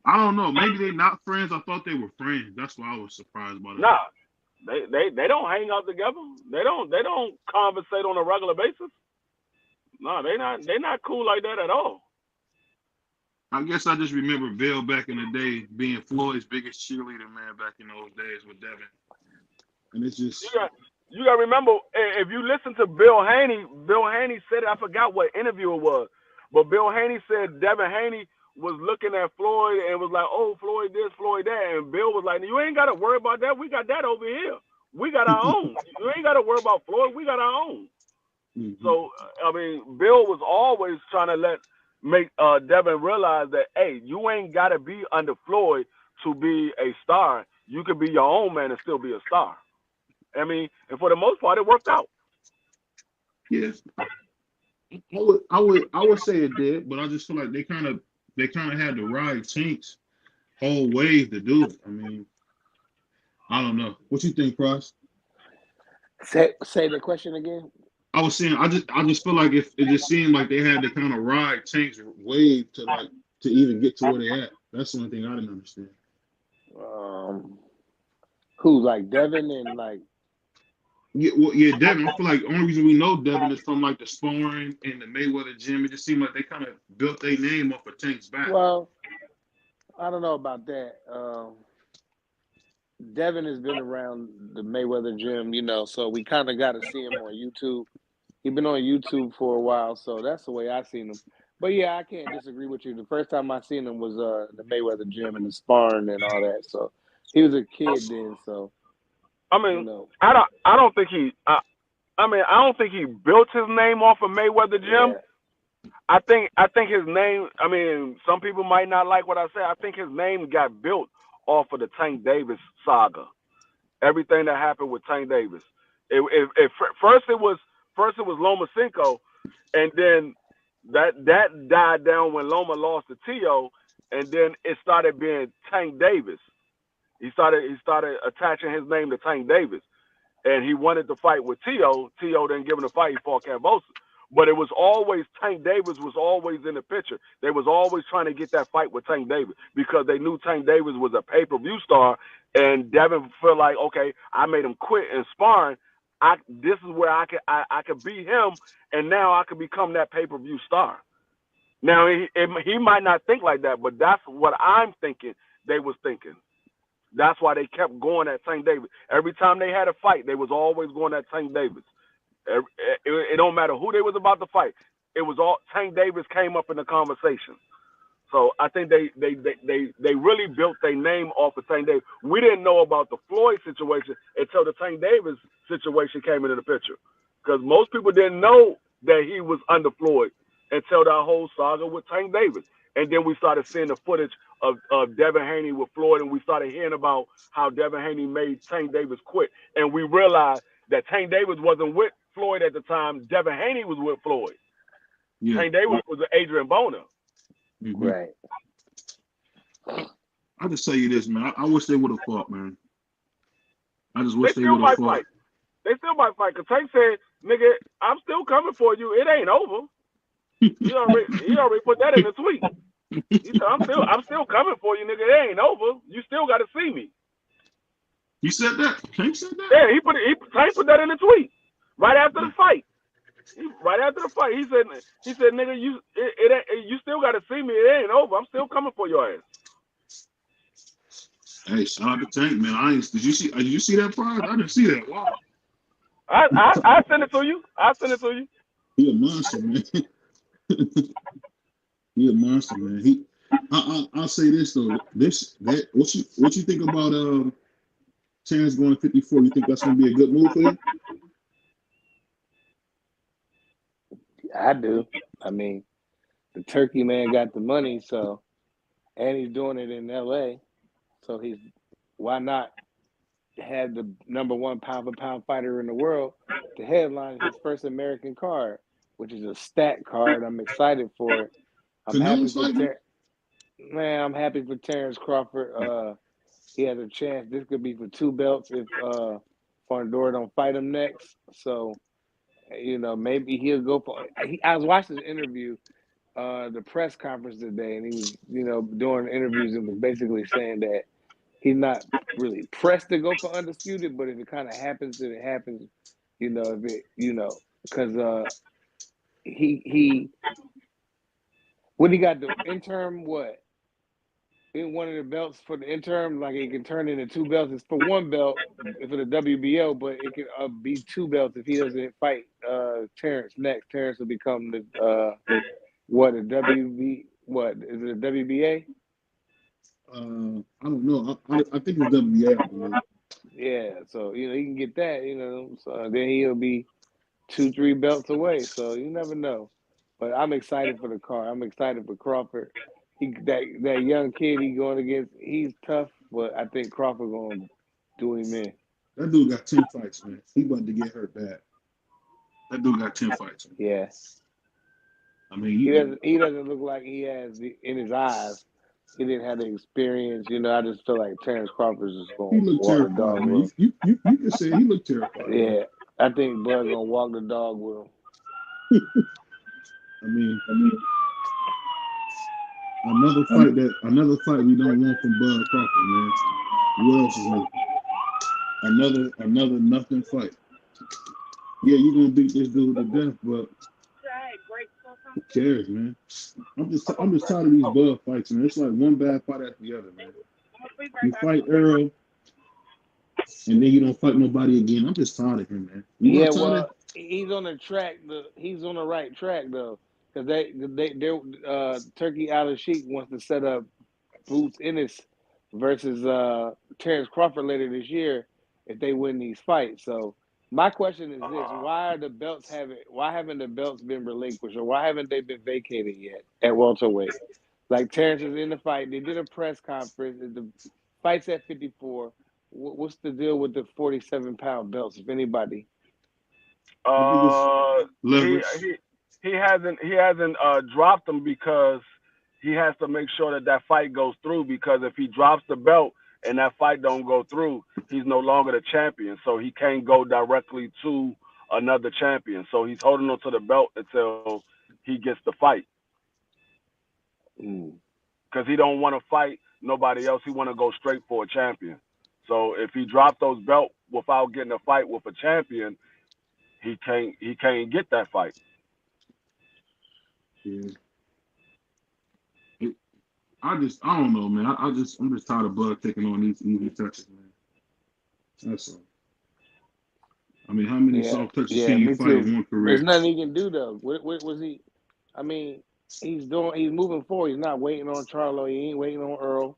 B: I don't know. Maybe they're not friends. I thought they were friends. That's why I was surprised by that.
D: Nah, they don't hang out together. They don't conversate on a regular basis. No, they're not cool like that at all.
B: I guess I just remember Bill back in the day being Floyd's biggest cheerleader, man, back in those days with Devin. And it's just
D: you got to remember, if you listen to Bill Haney said it, I forgot what interview it was, but Bill Haney said Devin Haney was looking at Floyd and was like, oh, Floyd this, Floyd that. And Bill was like, you ain't got to worry about that. We got that over here. We got our own. You ain't got to worry about Floyd. We got our own. Mm-hmm. So, I mean, Bill was always trying to make Devin realize that, hey, you ain't got to be under Floyd to be a star. You could be your own man and still be a star. I mean, and for the most part, it worked out.
B: Yes. I would say it did, but I just feel like they kind of had to ride Tank's whole wave to do it. I mean, I don't know. What you think, Cross?
E: Say the question again.
B: I was saying I just feel like it just seemed like they had to kind of ride Tank's wave to even get to where they at. That's the only thing I didn't understand.
E: Who, like Devin and like?
B: Yeah, Devin. I feel like the only reason we know Devin is from like the sparring and the Mayweather gym. It just seemed like they kind of built their name off of Tank's back.
E: Well, I don't know about that. Devin has been around the Mayweather gym, so we kind of got to see him on YouTube. He's been on YouTube for a while, so that's the way I seen him. But yeah, I can't disagree with you. The first time I seen him was the Mayweather gym and the sparring and all that. So he was a kid then. So
D: I mean, I don't think he built his name off of Mayweather gym. I think his name. I mean, some people might not like what I say. I think his name got built off of the Tank Davis saga. Everything that happened with Tank Davis. First it was Lomachenko, and then that died down when Loma lost to Tio, and then it started being Tank Davis. He started attaching his name to Tank Davis, and he wanted to fight with Tio. Tio didn't give him the fight. He fought Cambosa. But it was always Tank Davis was always in the picture. They was always trying to get that fight with Tank Davis because they knew Tank Davis was a pay-per-view star, and Devin felt like, okay, I made him quit in sparring. This is where I could beat him, and now I could become that pay-per-view star. Now he might not think like that, but that's what I'm thinking. They was thinking. That's why they kept going at Tank Davis. Every time they had a fight, they was always going at Tank Davis. It don't matter who they was about to fight. It was all Tank Davis came up in the conversation. So I think they really built their name off of Tank Davis. We didn't know about the Floyd situation until the Tank Davis situation came into the picture, because most people didn't know that he was under Floyd until that whole saga with Tank Davis. And then we started seeing the footage of Devin Haney with Floyd, and we started hearing about how Devin Haney made Tank Davis quit. And we realized that Tank Davis wasn't with Floyd at the time. Devin Haney was with Floyd. Yeah. Tank Davis was with Adrian Bona.
E: Mm-hmm. Right.
B: I'll just tell you this, man. I wish they would have fought, man. I just wish they would have fought.
D: They still might fight. Because Tank said, nigga, I'm still coming for you. It ain't over. He already put that in the tweet. He said, I'm still coming for you, nigga. It ain't over. You still got to see me.
B: He said that? Tank said that?
D: Yeah, Tank put that in the tweet right after the fight. Right after the fight, he said, nigga, you still got to see me. It ain't over. I'm still coming for your ass.
B: Hey, shout out to Tank, man. Did you see that prize? I didn't see that. Wow.
D: I send it to you.
B: He a monster, man. He a monster, man. I'll say this though. What you think about Terrence going 54? You think that's gonna be a good move for him?
E: I do. I mean, the Turkey man got the money, so, and he's doing it in LA. So why not have the #1 pound-for-pound fighter in the world to headline his first American card, which is a stat card. I'm excited for it. I'm happy for Terrence Crawford. He has a chance. This could be for 2 belts if Fondor don't fight him next. So, maybe he'll go for. I was watching the interview, the press conference today, and he was, doing interviews and was basically saying that he's not really pressed to go for undisputed, but if it kind of happens, then it happens. Because he what he got the interim what? In one of the belts for the interim, like it can turn into 2 belts. It's for 1 belt for the WBO, but it can be 2 belts if he doesn't fight Terrence next. Terrence will become the WB? What is it? A WBA?
B: I don't know. I think it's WBA.
E: Yeah, so he can get that. So then he'll be 2-3 belts away. So you never know. But I'm excited for the card. I'm excited for Crawford. That young kid he going against, he's tough, but I think Crawford gonna do him in.
B: That dude got 10 fights, man. He about to get hurt bad. That dude got 10 fights. Man.
E: Yeah.
B: I mean,
E: he doesn't look like he has in his eyes. He didn't have the experience. I just feel like Terrence Crawford is going to walk the dog with him.
B: You can say he looked terrified.
E: Yeah, I think Bud gonna walk the dog with him.
B: I mean, another fight we don't want from Bud Crawford, man. What else is new? Another nothing fight. Yeah, you're gonna beat this dude to death, but who cares, man? I'm just tired of these Bud fights, man. It's like one bad fight after the other, man. You fight Earl, and then you don't fight nobody again. I'm just tired of him, man.
E: He's on the track. He's on the right track though, because Turkey Al-Sheikh wants to set up Boots Ennis versus Terrence Crawford later this year if they win these fights. So My question is this: Why are the belts Why haven't the belts been relinquished, or why haven't they been vacated yet at welterweight? Like Terrence is in the fight. They did a press conference. The fight's at 54. What's the deal with the 47-pound belts? If anybody,
B: I think it's
D: He
B: leverage.
D: he hasn't dropped them because he has to make sure that that fight goes through. Because if he drops the belt and that fight don't go through, he's no longer the champion. So he can't go directly to another champion. So he's holding on to the belt until he gets the fight. Because he don't want to fight nobody else. He want to go straight for a champion. So if he dropped those belts without getting a fight with a champion, he can't get that fight.
B: Yeah. I don't know, man. I'm just tired of Bud taking on these easy touches, man. That's all. I mean, how many soft touches can you fight in one career?
E: There's nothing he can do though. What was he? I mean, he's moving forward. He's not waiting on Charlo. He ain't waiting on Earl.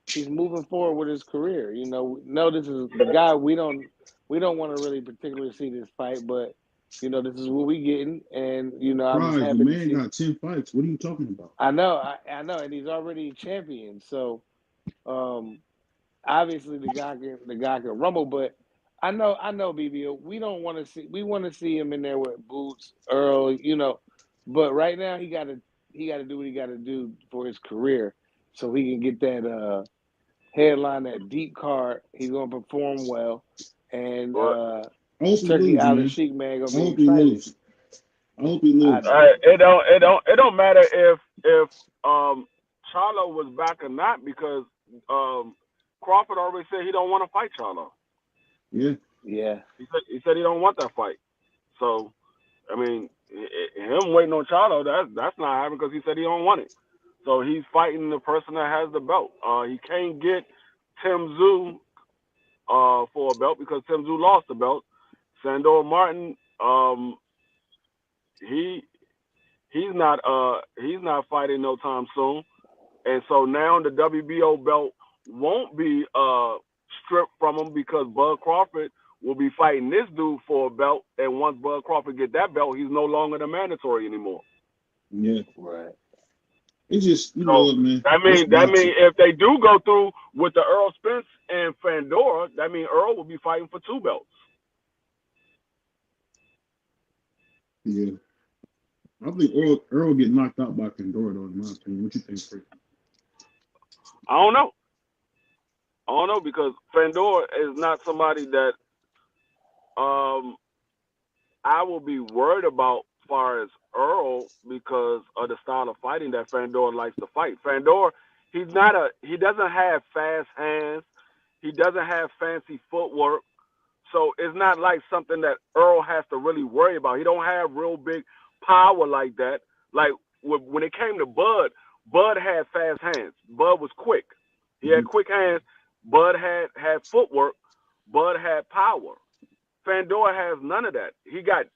E: He's moving forward with his career. This is the guy we don't want to really particularly see this fight, but this is what we getting, and I'm just happy.
B: The man got 10 fights. What are you talking about?
E: I know, and he's already champion. So, obviously the guy can rumble, but I know, BBO. We want to see him in there with Boots, Earl, but right now he got to do what he got to do for his career, so he can get that headline, that deep card. He's gonna perform well, and Turkey Island Sheik man gonna be excited.
B: I hope he loses.
D: It don't matter if Charlo was back or not, because Crawford already said he don't want to fight Charlo.
B: Yeah.
D: He said he don't want that fight. So, I mean, him waiting on Charlo, that's not happening, because he said he don't want it. So he's fighting the person that has the belt. He can't get Tim Tszyu for a belt because Tim Tszyu lost the belt. Sandor Martin, he's not fighting no time soon. And so now the WBO belt won't be stripped from him, because Bud Crawford will be fighting this dude for a belt. And once Bud Crawford get that belt, he's no longer the mandatory anymore.
B: Yeah.
E: Right.
B: It's just, man.
D: That means if they do go through with the Earl Spence and Fandora, that means Earl will be fighting for 2 belts.
B: Yeah. I think Earl get knocked out by Fandora, though, in my opinion. What you think, Frank?
D: I don't know, because Fandora is not somebody that I will be worried about as far as Earl, because of the style of fighting that Fandora likes to fight. Fandora, he doesn't have fast hands. He doesn't have fancy footwork. So it's not like something that Earl has to really worry about. He don't have real big power like that. Like when it came to Bud had fast hands. Bud was quick. He had quick hands. Bud had footwork. Bud had power. Fandora has none of that. He got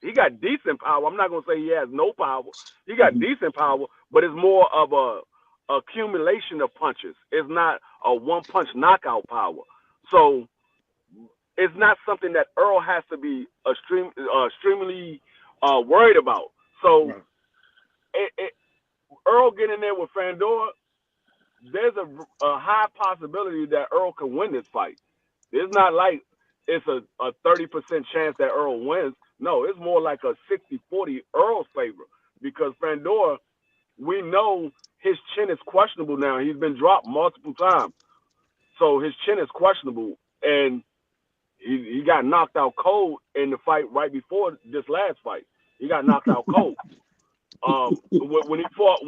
D: decent power. I'm not gonna say he has no power. He got decent power, but it's more of a accumulation of punches. It's not a one-punch knockout power. So it's not something that Earl has to be extremely worried about. So Earl getting there with Fandora, there's a high possibility that Earl can win this fight. It's not like it's a 30% chance that Earl wins. No, it's more like a 60-40 Earl's favor, because Fandora, we know his chin is questionable now. He's been dropped multiple times. So his chin is questionable, and he got knocked out cold in the fight right before this last fight. He got knocked out cold. When he fought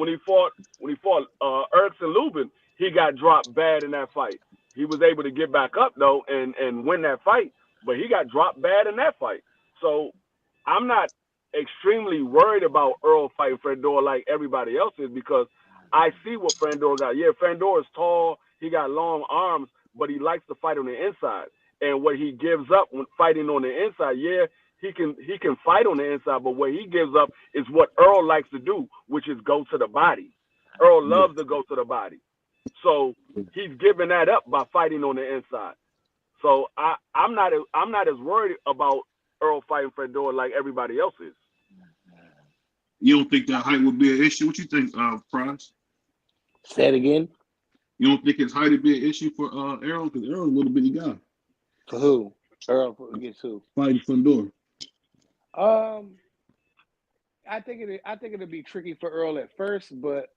D: Erickson Lubin, he got dropped bad in that fight. He was able to get back up though and win that fight, but he got dropped bad in that fight. So I'm not extremely worried about Earl fighting Fandora like everybody else is, because I see what Fandora got. Yeah, Fandora is tall, he got long arms, but he likes to fight on the inside. And what he gives up when fighting on the inside, yeah, he can fight on the inside, but what he gives up is what Earl likes to do, which is go to the body. Earl loves to go to the body. So he's giving that up by fighting on the inside. So I'm not as worried about Earl fighting Fedor like everybody else is.
B: You don't think that height would be an issue? What you think, Price?
E: Say it again.
B: You don't think his height would be an issue for Errol? Because Errol's a little bitty guy.
E: For who? Earl against who?
B: Fighting Fedor.
E: I think it'll be tricky for Earl at first, but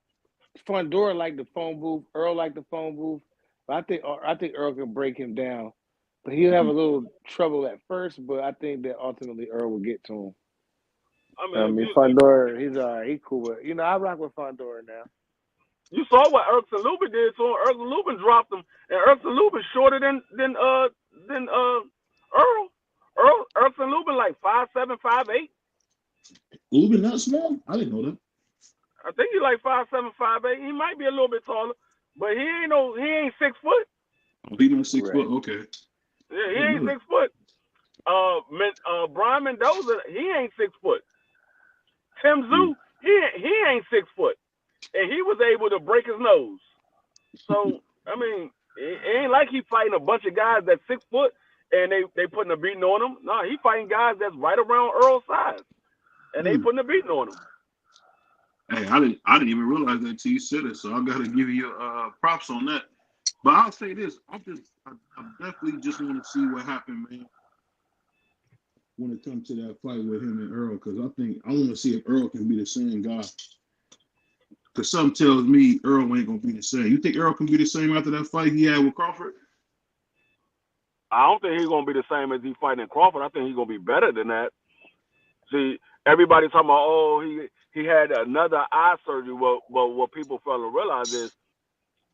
E: Fedor like the phone booth. Earl like the phone booth. But I think Earl can break him down. But he'll have a little trouble at first, but I think that ultimately Earl will get to him. I mean, Fedor, he's all right. He's cool. But, I rock with Fedor now.
D: You saw what Erkson Lubin did to him. Erkson Lubin dropped him, and Erkson Lubin shorter than Earl. Erkson Lubin like 5'7", 5'8".
B: Lubin not small? I didn't know that.
D: I think he's like 5'7", 5'8". He might be a little bit taller, but he ain't 6 foot.
B: Oh, he not 6 foot? Okay.
D: Yeah, he ain't 6 foot. Brian Mendoza, he ain't 6 foot. Tim Tszyu, he ain't 6 foot. And he was able to break his nose. So, I mean, it ain't like he fighting a bunch of guys that's 6 foot and they putting a beating on him. No, he fighting guys that's right around Earl's size. And they putting a beating on him.
B: Hey, I didn't even realize that till you said it, so I gotta give you props on that. But I'll say this, I definitely just want to see what happened, man, when it comes to that fight with him and Earl, because I want to see if Earl can be the same guy. Because something tells me Earl ain't gonna be the same. You think Earl can be the same after that fight he had with Crawford?
D: I don't think he's gonna be the same as he fighting Crawford. I think he's gonna be better than that. See, everybody talking about, he had another eye surgery. Well, what people fail to realize is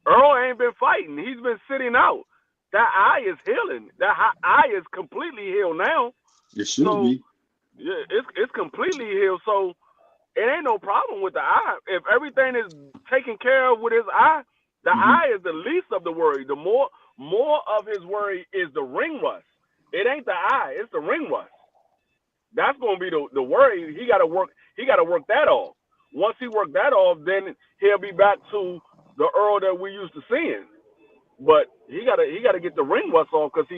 D: Earl ain't been fighting. He's been sitting out. That eye is healing. That eye is completely healed now.
B: It should be.
D: Yeah, it's completely healed. So it ain't no problem with the eye. If everything is taken care of with his eye, the eye is the least of the worry. The more of his worry is the ring rust. It ain't the eye. It's the ring rust. That's gonna be the worry. He gotta work that off. Once he worked that off, then he'll be back to the Earl that we used to seeing. But he gotta get the ring rust off, because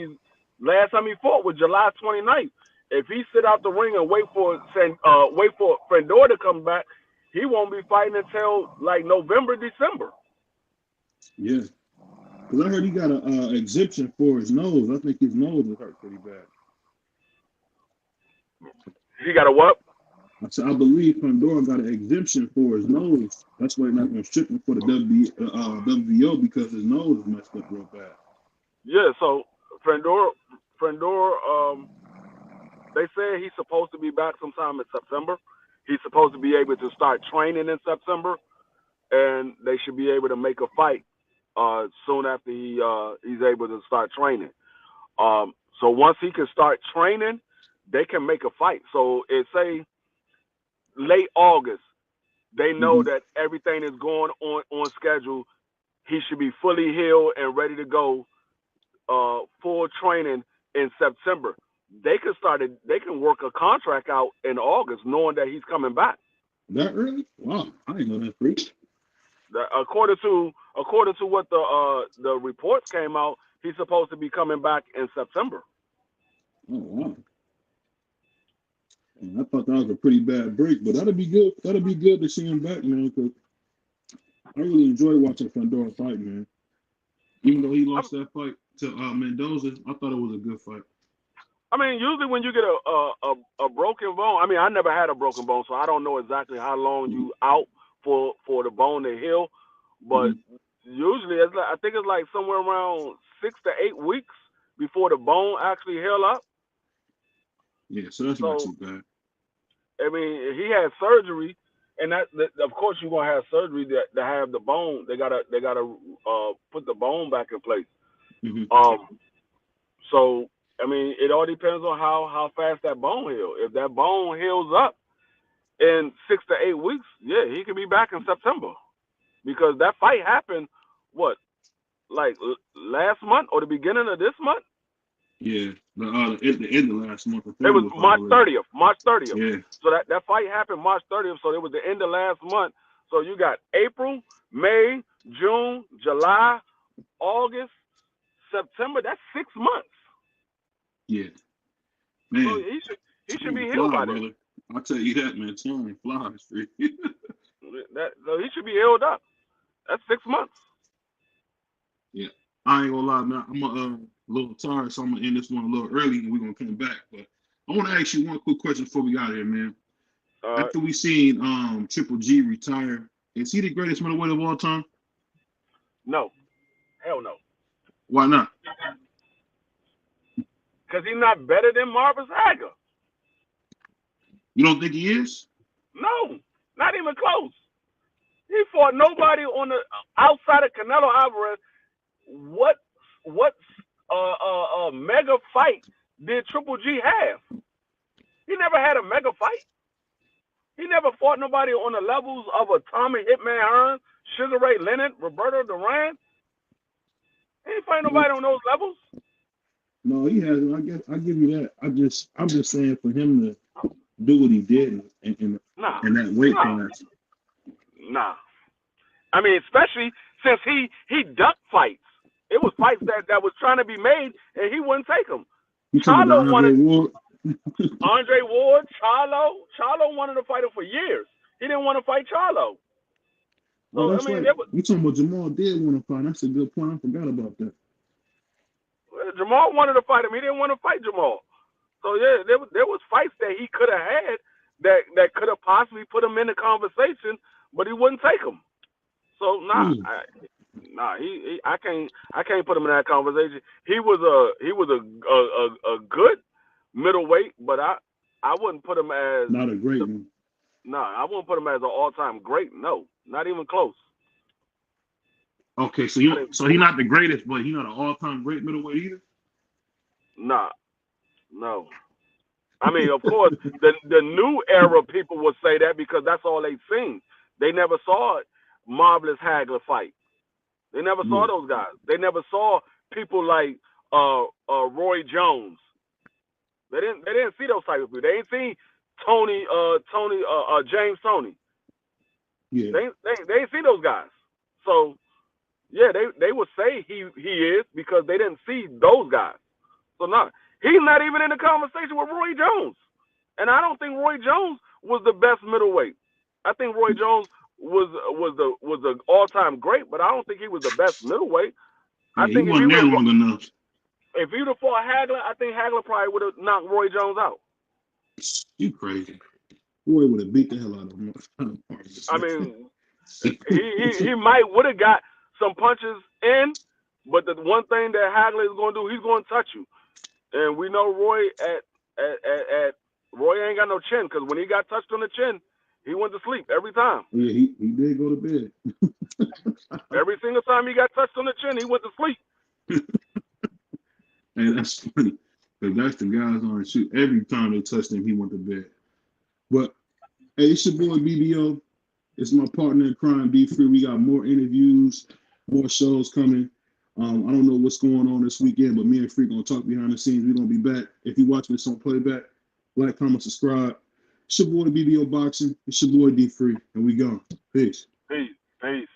D: last time he fought was July 29th. If he sit out the ring and wait for Fedor to come back, he won't be fighting until like November, December.
B: Yeah, because I heard he got an exemption for his nose. I think his nose is hurt pretty bad.
D: He got a what?
B: I believe Fedor got an exemption for his nose. That's why they're not going to strip him for the BVO, because his nose is messed up real bad.
D: Yeah, so Fedor, they say he's supposed to be back sometime in September. He's supposed to be able to start training in September, and they should be able to make a fight soon after he's able to start training. So once he can start training, they can make a fight. So it's say late August, they know that everything is going on schedule. He should be fully healed and ready to go full training in September. They can work a contract out in August, knowing that he's coming back.
B: That early? Wow, I didn't know that. Freak.
D: According to what the reports came out, he's supposed to be coming back in September.
B: Oh wow! And I thought that was a pretty bad break, but that'll be good. That'll be good to see him back, man. Because I really enjoy watching Fedor fight, man. Even though he lost that fight to Mendoza, I thought it was a good fight.
D: I mean, usually when you get a broken bone, I mean, I never had a broken bone, so I don't know exactly how long you out for the bone to heal. But usually, I think it's like somewhere around 6 to 8 weeks before the bone actually heal up.
B: Yeah, so that's not too bad.
D: I mean, he had surgery, and that of course you're gonna have surgery to have the bone. They gotta put the bone back in place. So I mean, it all depends on how fast that bone heals. If that bone heals up in 6 to 8 weeks, yeah, he can be back in September, because that fight happened like last month or the beginning of this month.
B: Yeah, at the end of last month.
D: It was March 30th. March 30th.
B: Yeah.
D: So that fight happened March 30th. So it was the end of last month. So you got April, May, June, July, August, September. That's 6 months.
B: Yeah. Man,
D: So he should be healed
B: fly,
D: by
B: brother.
D: then.
B: I'll tell you that, man. Time flies.
D: So he should be healed up. That's 6 months.
B: Yeah, I ain't gonna lie, man. I'm a little tired, so I'm gonna end this one a little early, and we're gonna come back. But I want to ask you one quick question before we got here, man. After we seen Triple G retire, is he the greatest middleweight of all time?
D: No, hell no.
B: Why not?
D: Because he's not better than Marvis Hagler.
B: You don't think he is?
D: No, not even close. He fought nobody on the outside of Canelo Alvarez. What mega fight did Triple G have? He never had a mega fight. He never fought nobody on the levels of a Tommy Hitman Hearns, Sugar Ray Leonard, Roberto Duran. He ain't fight nobody on those levels.
B: No, he hasn't. I give you that. I'm just saying for him to do what he did in that weight class.
D: Nah. I mean, especially since he ducked fights. It was fights that was trying to be made, and he wouldn't take them. Charlo wanted Andre Ward, Charlo wanted to fight him for years. He didn't want to fight Charlo.
B: So, that's right. You talking about Jamal did want to fight. That's a good point. I forgot about that.
D: Jamal wanted to fight him. He didn't want to fight Jamal. So yeah, there was fights that he could have had that could have possibly put him in the conversation, but he wouldn't take them. So I can't put him in that conversation. He was a good middleweight, but I wouldn't put him as
B: not a great one.
D: No, I wouldn't put him as an all-time great. No, not even close.
B: Okay, so he's not the greatest, but he's not an all-time great middleweight either.
D: Nah, no. I mean, of course, the new era people would say that because that's all they've seen. They never saw Marvelous Hagler fight. They never saw those guys. They never saw people like Roy Jones. They didn't see those type of people. They ain't seen James Toney.
B: Yeah.
D: They ain't see those guys. So yeah, they would say he is because they didn't see those guys. So no, he's not even in the conversation with Roy Jones. And I don't think Roy Jones was the best middleweight. I think Roy Jones was the all-time great, but I don't think he was the best middleweight.
B: Yeah, I think he wasn't there long enough.
D: If he'd have fought Hagler, I think Hagler probably would have knocked Roy Jones out.
B: You crazy. Roy would have beat the hell out of him.
D: I mean, he might would have got some punches in, but the one thing that Hagler is going to do, he's going to touch you. And we know Roy Roy ain't got no chin because when he got touched on the chin, he went to sleep every time.
B: Yeah, he did go to bed.
D: Every single time he got touched on the chin, he went to sleep.
B: Hey, that's funny. Because that's the guys on the shoot. Every time they touched him, he went to bed. But, hey, it's your boy BVO. It's my partner in crime, D3. We got more interviews, more shows coming. I don't know what's going on this weekend, but me and Free going to talk behind the scenes. We're going to be back. If you're watching this on playback, like, comment, subscribe. It's your boy BVO Boxing. It's your boy D3. And we gone. Peace.
D: Peace.